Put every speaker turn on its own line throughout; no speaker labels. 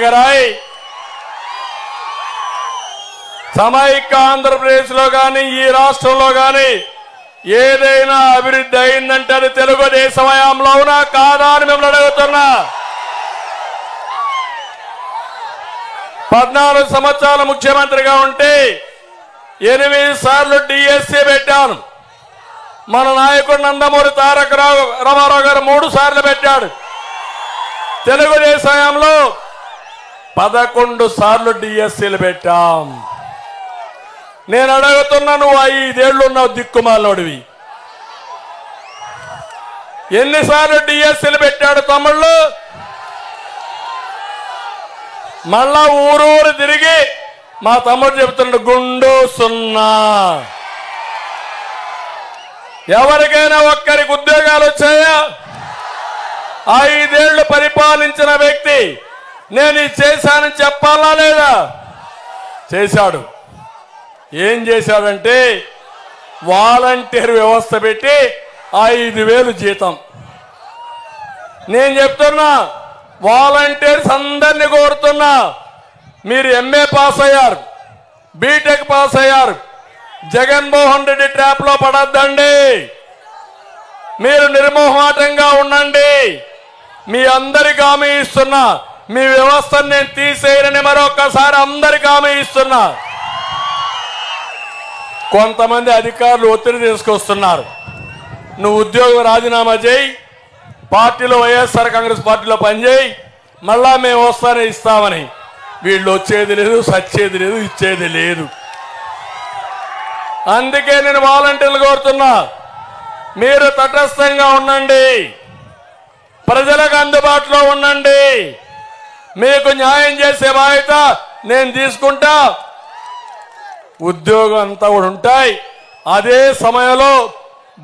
జరిగాయి. సమైక్య ఆంధ్రప్రదేశ్లో కానీ ఈ రాష్ట్రంలో కానీ ఏదైనా అభివృద్ధి అయిందంటే అది తెలుగుదేశం హయాంలో అవునా కాదా అని మిమ్మల్ని అడుగుతున్నా. 14 సంవత్సరాల ముఖ్యమంత్రిగా ఉంటే 8 సార్లు డిఎస్సీ పెట్టాను. మన నాయకుడు నందమూరి తారక రామారావు గారు 3 సార్లు పెట్టాడు. తెలుగుదేశం హయాంలో 11 సార్లు డిఎస్సీలు పెట్టాం. నేను అడుగుతున్నా, నువ్వు 5 ఏళ్ళు ఉన్నావు దిక్కుమాలోడివి, ఎన్నిసార్లు డిఎస్సీలు పెట్టాడు తమ్ముళ్ళు? మళ్ళా ఊరూరు తిరిగి మా తమ్ముడు చెబుతుండ గుండు 0. ఎవరికైనా ఒక్కరికి ఉద్యోగాలు వచ్చాయా? 5 ఏళ్లు పరిపాలించిన వ్యక్తి నేను ఇది చేశానని చెప్పాలా లేదా? చేశాడు. ఏం చేశాడంటే వాలంటీర్ వ్యవస్థ పెట్టి 5,000 జీతం. నేను చెప్తున్నా, వాలంటీర్స్ అందరినీ కోరుతున్నా, మీరు ఎంఏ పాస్ అయ్యారు, బీటెక్ పాస్ అయ్యారు, జగన్మోహన్ రెడ్డి ట్రాప్ లో పడద్దండి. మీరు నిర్మోహమాటంగా ఉండండి. మీ అందరికి హామీ ఇస్తున్నా, మీ వ్యవస్థను నేను తీసేయనని మరొకసారి అందరికి హామీ ఇస్తున్నా. కొంతమంది అధికారులు ఒత్తిడి తీసుకొస్తున్నారు, నువ్వు ఉద్యోగం రాజీనామా చేయి, పార్టీలో వైఎస్ఆర్ కాంగ్రెస్ పార్టీలో పనిచేయి, మళ్ళా మేము వస్తానే ఇస్తామని. వీళ్ళు వచ్చేది లేదు, సచ్చేది లేదు, ఇచ్చేది లేదు. అందుకే నేను వాలంటీర్లు కోరుతున్నా, మీరు తటస్థంగా ఉండండి, ప్రజలకు అందుబాటులో ఉండండి. మీకు న్యాయం చేసే బాధ్యత నేను తీసుకుంటా. ఉద్యోగం అంతా కూడా ఉంటాయి. అదే సమయంలో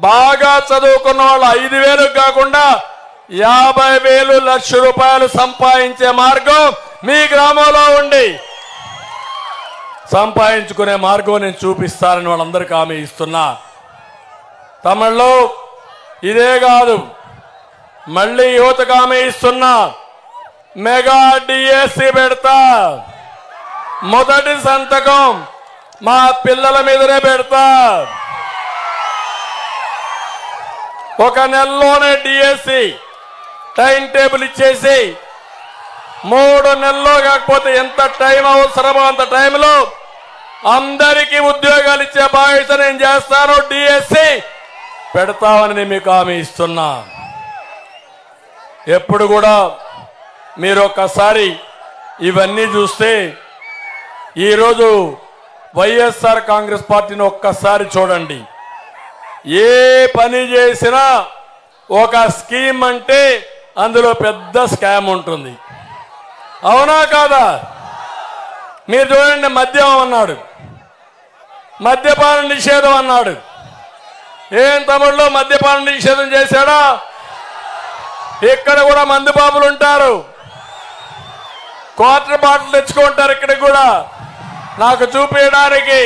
బాగా చదువుకున్న వాళ్ళు 5,000 కాకుండా 50,000 లక్ష రూపాయలు సంపాదించే మార్గం మీ గ్రామంలో ఉండి సంపాదించుకునే మార్గం నేను చూపిస్తానని వాళ్ళందరికీ హామీ ఇస్తున్నా. తమిళలో ఇదే కాదు, మళ్ళీ యువతకు హామీ ఇస్తున్నా, మెగా డిఎస్సి పెడతా. మొదటి సంతకం మా పిల్లల మీదనే పెడతా. 1 నెలలోనే డిఎస్సి టైం టేబుల్ ఇచ్చేసి 3 నెలల్లో కాకపోతే ఎంత టైం అవసరమో అంత టైంలో అందరికీ ఉద్యోగాలు ఇచ్చే బాధ్యత నేను చేస్తాను. డిఎస్సి పెడతామని మీకు హామీ ఇస్తున్నా. ఎప్పుడు కూడా మీరు ఒక్కసారి ఇవన్నీ చూస్తే, ఈరోజు వైఎస్ఆర్ కాంగ్రెస్ పార్టీని ఒక్కసారి చూడండి. ఏ పని చేసినా ఒక స్కీమ్ అంటే అందులో పెద్ద స్కామ్ ఉంటుంది. అవునా కాదా? మీరు చూడండి, మద్యం అన్నాడు, మద్యపాన నిషేధం అన్నాడు. ఏం తమిళలో మద్యపాన నిషేధం చేశాడా? ఇక్కడ కూడా మందు బాబులు ఉంటారు, క్వార్టర్ బాటిల్ తెచ్చుకుంటారు. ఇక్కడ కూడా నాకు చూపించడానికి